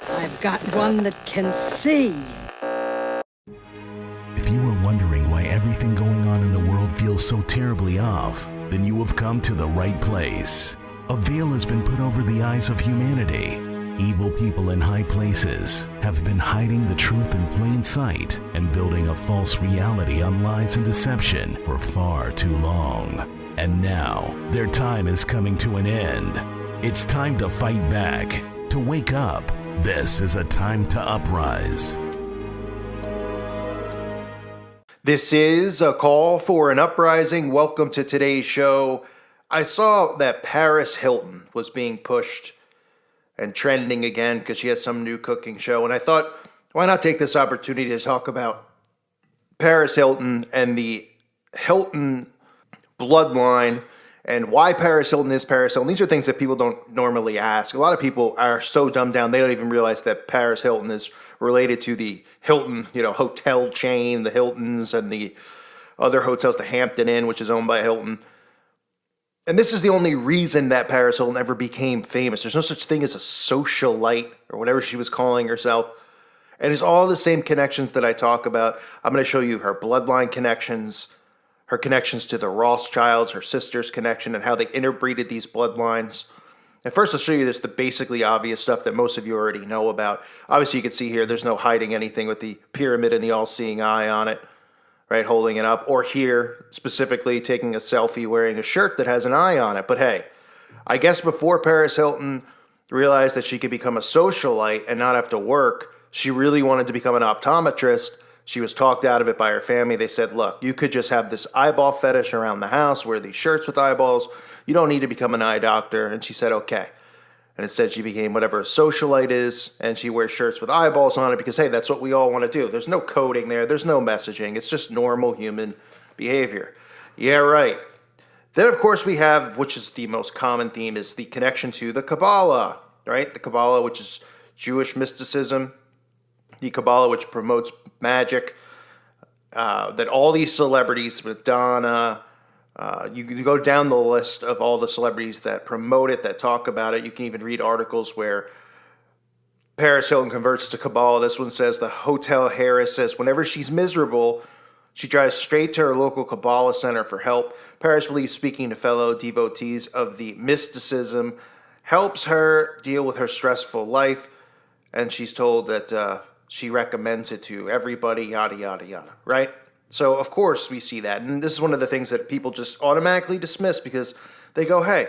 I've got one that can see. If you are wondering why everything going on in the world feels so terribly off, then you have come to the right place. A veil has been put over the eyes of humanity. Evil people in high places have been hiding the truth in plain sight and building a false reality on lies and deception for far too long. And now, their time is coming to an end. It's time to fight back, to wake up. This is a time to uprise. This is a call for an uprising. Welcome to today's show. I saw that Paris Hilton was being pushed and trending again because she has some new cooking show. And I thought, why not take this opportunity to talk about Paris Hilton and the Hilton bloodline and why Paris Hilton is Paris Hilton. These are things that people don't normally ask. A lot of people are so dumbed down, they don't even realize that Paris Hilton is related to the Hilton, hotel chain, the Hiltons and the other hotels, the Hampton Inn, which is owned by Hilton. And this is the only reason that Paris Hilton ever became famous. There's no such thing as a socialite or whatever she was calling herself. And it's all the same connections that I talk about. I'm going to show you her bloodline connections, her connections to the Rothschilds, her sister's connection, and how they interbreeded these bloodlines. And first, I'll show you the basically obvious stuff that most of you already know about. Obviously, you can see here, there's no hiding anything with the pyramid and the all-seeing eye on it, right, holding it up. Or here, specifically, taking a selfie wearing a shirt that has an eye on it. But hey, I guess before Paris Hilton realized that she could become a socialite and not have to work, she really wanted to become an optometrist. She was talked out of it by her family. They said, look, you could just have this eyeball fetish around the house, wear these shirts with eyeballs. You don't need to become an eye doctor. And she said, okay. And instead she became whatever a socialite is, and she wears shirts with eyeballs on it because, hey, that's what we all want to do. There's no coding there. There's no messaging. It's just normal human behavior. Yeah, right. Then, of course, we have, which is the most common theme, is the connection to the Kabbalah, right? The Kabbalah, which is Jewish mysticism. The Kabbalah, which promotes magic. That all these celebrities, Madonna, you can go down the list of all the celebrities that promote it, that talk about it. You can even read articles where Paris Hilton converts to Kabbalah. This one says the Hotel Harris says whenever she's miserable, she drives straight to her local Kabbalah center for help. Paris believes speaking to fellow devotees of the mysticism helps her deal with her stressful life. And she's told that she recommends it to everybody, yada, yada, yada, right? So, of course, we see that. And this is one of the things that people just automatically dismiss because they go, hey,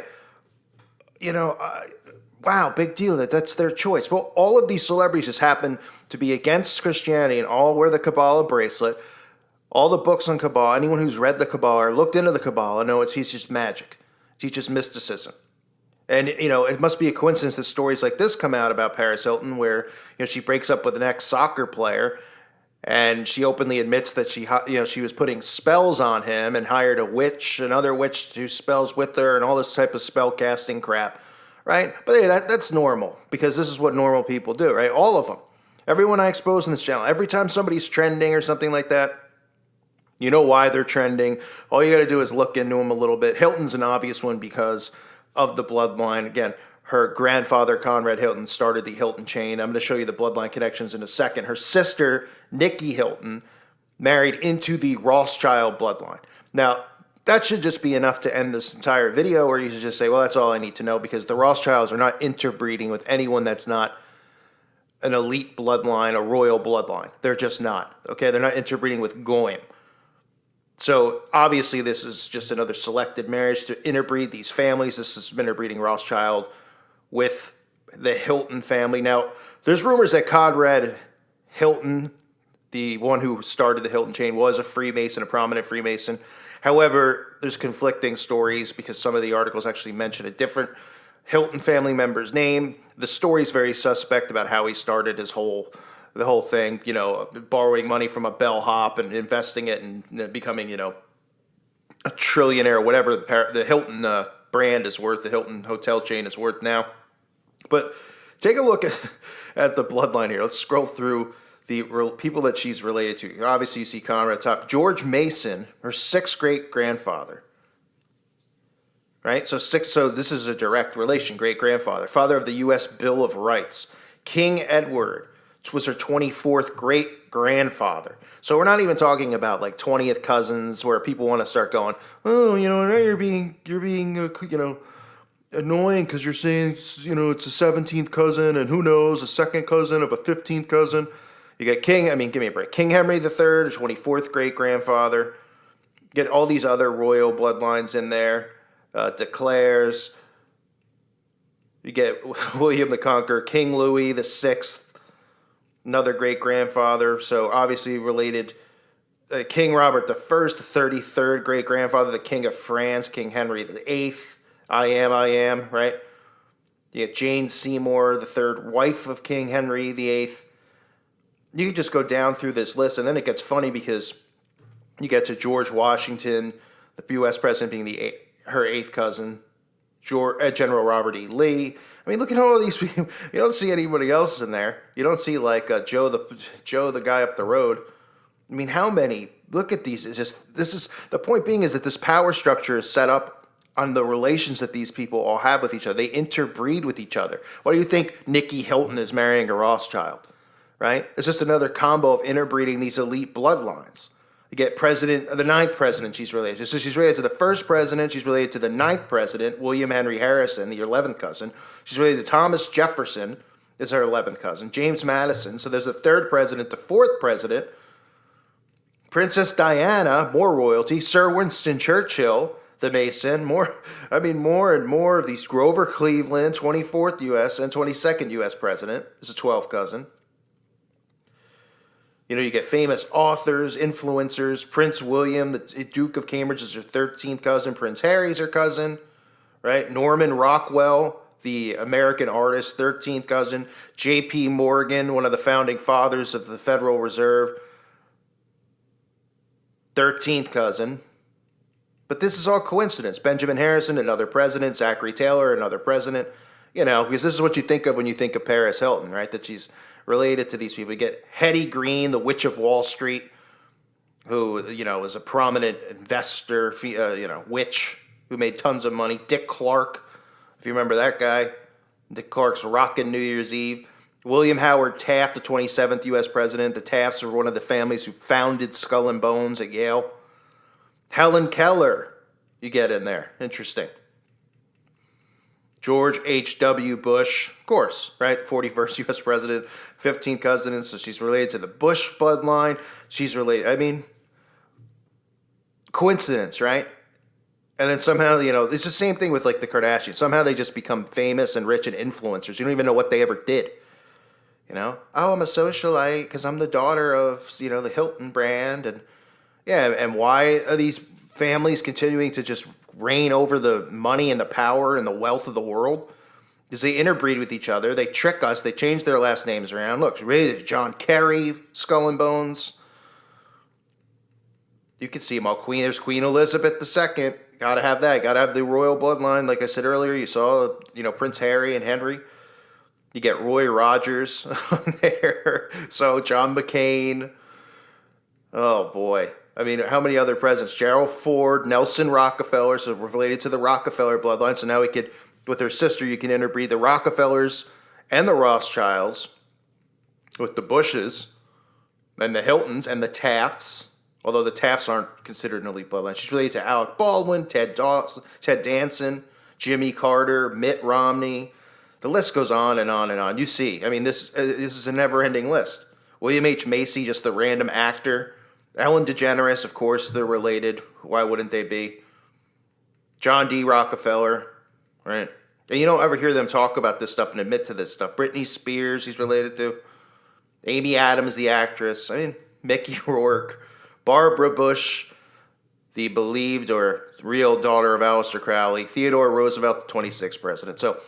wow, big deal. That's their choice. Well, all of these celebrities just happen to be against Christianity and all wear the Kabbalah bracelet. All the books on Kabbalah, anyone who's read the Kabbalah or looked into the Kabbalah, know it teaches magic, it teaches mysticism. And, it must be a coincidence that stories like this come out about Paris Hilton where, she breaks up with an ex-soccer player and she openly admits that she was putting spells on him and hired a witch, another witch to do spells with her and all this type of spell casting crap, right? But hey, that's normal because this is what normal people do, right? All of them. Everyone I expose in this channel, every time somebody's trending or something like that, you know why they're trending. All you got to do is look into them a little bit. Hilton's an obvious one because of the bloodline. Again, her grandfather, Conrad Hilton, started the Hilton chain. I'm going to show you the bloodline connections in a second. Her sister, Nikki Hilton, married into the Rothschild bloodline. Now, that should just be enough to end this entire video, or you should just say, well, that's all I need to know, because the Rothschilds are not interbreeding with anyone that's not an elite bloodline, a royal bloodline. They're just not, okay? They're not interbreeding with Goyim. So obviously this is just another selected marriage to interbreed these families. This is interbreeding Rothschild with the Hilton family. Now, there's rumors that Conrad Hilton, the one who started the Hilton chain, was a Freemason, a prominent Freemason. However, there's conflicting stories because some of the articles actually mention a different Hilton family member's name. The story's very suspect about how he started the whole thing, borrowing money from a bellhop and investing it and becoming, a trillionaire, whatever the Hilton brand is worth, the Hilton hotel chain is worth now. But take a look at the bloodline here. Let's scroll through the people that she's related to. Obviously, you see Conrad top. George Mason, her sixth great-grandfather. Right? So this is a direct relation, great-grandfather. Father of the U.S. Bill of Rights. King Edward, which was her 24th great grandfather. So we're not even talking about like 20th cousins where people want to start going, oh, now you're being annoying because you're saying, it's a 17th cousin and who knows, a second cousin of a 15th cousin. You get give me a break. King Henry III, 24th great grandfather. Get all these other royal bloodlines in there. Declares. You get William the Conqueror, King Louis the Sixth, another great grandfather. So obviously related. King Robert the First, the 33rd great grandfather, the King of France, King Henry the Eighth. I am, right? You get Jane Seymour, the third wife of King Henry the Eighth. You can just go down through this list, and then it gets funny because you get to George Washington, the U.S. president being her eighth cousin, General Robert E. Lee. I mean, look at all these people. You don't see anybody else in there. You don't see like Joe, the guy up the road. I mean, how many? Look at these. The point being is that this power structure is set up on the relations that these people all have with each other. They interbreed with each other. Why do you think Nikki Hilton is marrying a Rothschild? Right? It's just another combo of interbreeding these elite bloodlines. You get the ninth president she's related to. So she's related to the first president. She's related to the ninth president, William Henry Harrison, the 11th cousin. She's related to Thomas Jefferson, is her 11th cousin. James Madison. So there's a third president, the fourth president. Princess Diana, more royalty. Sir Winston Churchill, the Mason. More and more of these. Grover Cleveland, 24th U.S. and 22nd U.S. president, is a 12th cousin. You get famous authors, influencers. Prince William, the Duke of Cambridge, is her 13th cousin. Prince Harry's her cousin, right? Norman Rockwell, the American artist, 13th cousin. J.P. Morgan, one of the founding fathers of the Federal Reserve, 13th cousin. But this is all coincidence. Benjamin Harrison, another president. Zachary Taylor, another president. Because this is what you think of when you think of Paris Hilton, right? That she's related to these people. You get Hetty Green, the Witch of Wall Street, who, was a prominent investor, witch who made tons of money. Dick Clark, if you remember that guy. Dick Clark's rockin' New Year's Eve. William Howard Taft, the 27th U.S. president. The Tafts are one of the families who founded Skull and Bones at Yale. Helen Keller, you get in there. Interesting. George H.W. Bush, of course, right? 41st U.S. president, 15th cousin, so she's related to the Bush bloodline. She's related, coincidence, right? And then somehow, it's the same thing with like the Kardashians. Somehow they just become famous and rich and influencers. You don't even know what they ever did. Oh, I'm a socialite because I'm the daughter of, the Hilton brand. And why are these families continuing to just reign over the money and the power and the wealth of the world? Because they interbreed with each other. They trick us. They change their last names around. Look, really, John Kerry, Skull and Bones. You can see them all. There's Queen Elizabeth II. Got to have that. Got to have the royal bloodline. Like I said earlier, you saw, Prince Harry and Henry. You get Roy Rogers on there. So John McCain. Oh, boy. How many other presidents? Gerald Ford, Nelson Rockefeller. So we're related to the Rockefeller bloodline. So now with her sister, you can interbreed the Rockefellers and the Rothschilds with the Bushes and the Hiltons and the Tafts. Although the Tafts aren't considered an elite bloodline. She's related to Alec Baldwin, Ted Danson, Jimmy Carter, Mitt Romney. The list goes on and on and on. You see, this is a never-ending list. William H. Macy, just the random actor. Ellen DeGeneres, of course, they're related. Why wouldn't they be? John D. Rockefeller, right? And you don't ever hear them talk about this stuff and admit to this stuff. Britney Spears, he's related to. Amy Adams, the actress. Mickey Rourke. Barbara Bush, the believed or real daughter of Aleister Crowley. Theodore Roosevelt, the 26th president. So,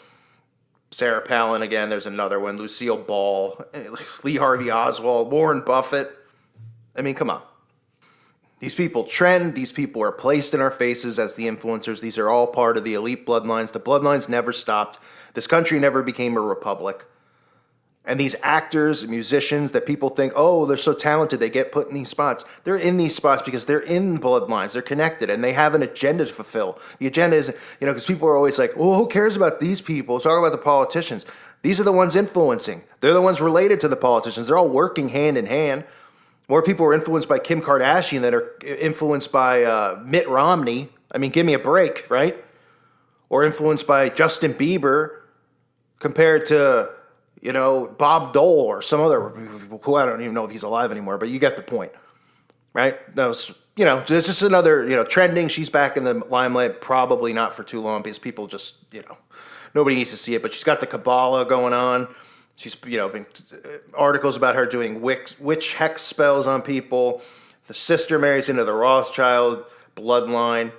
Sarah Palin, again, there's another one. Lucille Ball. Lee Harvey Oswald. Warren Buffett. Come on. These people trend. These people are placed in our faces as the influencers. These are all part of the elite bloodlines. The bloodlines never stopped. This country never became a republic. And these actors, musicians that people think, oh, they're so talented, they get put in these spots. They're in these spots because they're in bloodlines, they're connected, and they have an agenda to fulfill. The agenda is, because people are always like, oh, who cares about these people? Talk about the politicians. These are the ones influencing. They're the ones related to the politicians. They're all working hand in hand. More people are influenced by Kim Kardashian than are influenced by Mitt Romney. I mean, give me a break, right? Or influenced by Justin Bieber compared to Bob Dole or some other, who I don't even know if he's alive anymore, but you get the point, right? That was, there's just another, trending. She's back in the limelight, probably not for too long because people just, nobody needs to see it, but she's got the Kabbalah going on. She's, been articles about her doing witch hex spells on people. The sister marries into the Rothschild bloodline.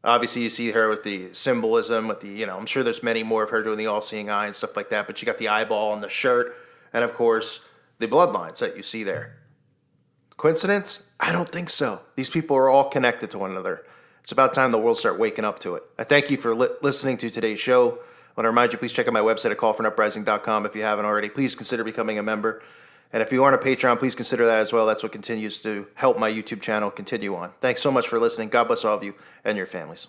Obviously, you see her with the symbolism, with the, I'm sure there's many more of her doing the all-seeing eye and stuff like that, but she got the eyeball on the shirt, and of course, the bloodlines that you see there. Coincidence? I don't think so. These people are all connected to one another. It's about time the world start waking up to it. I thank you for listening to today's show. I want to remind you, please check out my website at callforanuprising.com if you haven't already. Please consider becoming a member. And if you aren't a Patreon, please consider that as well. That's what continues to help my YouTube channel continue on. Thanks so much for listening. God bless all of you and your families.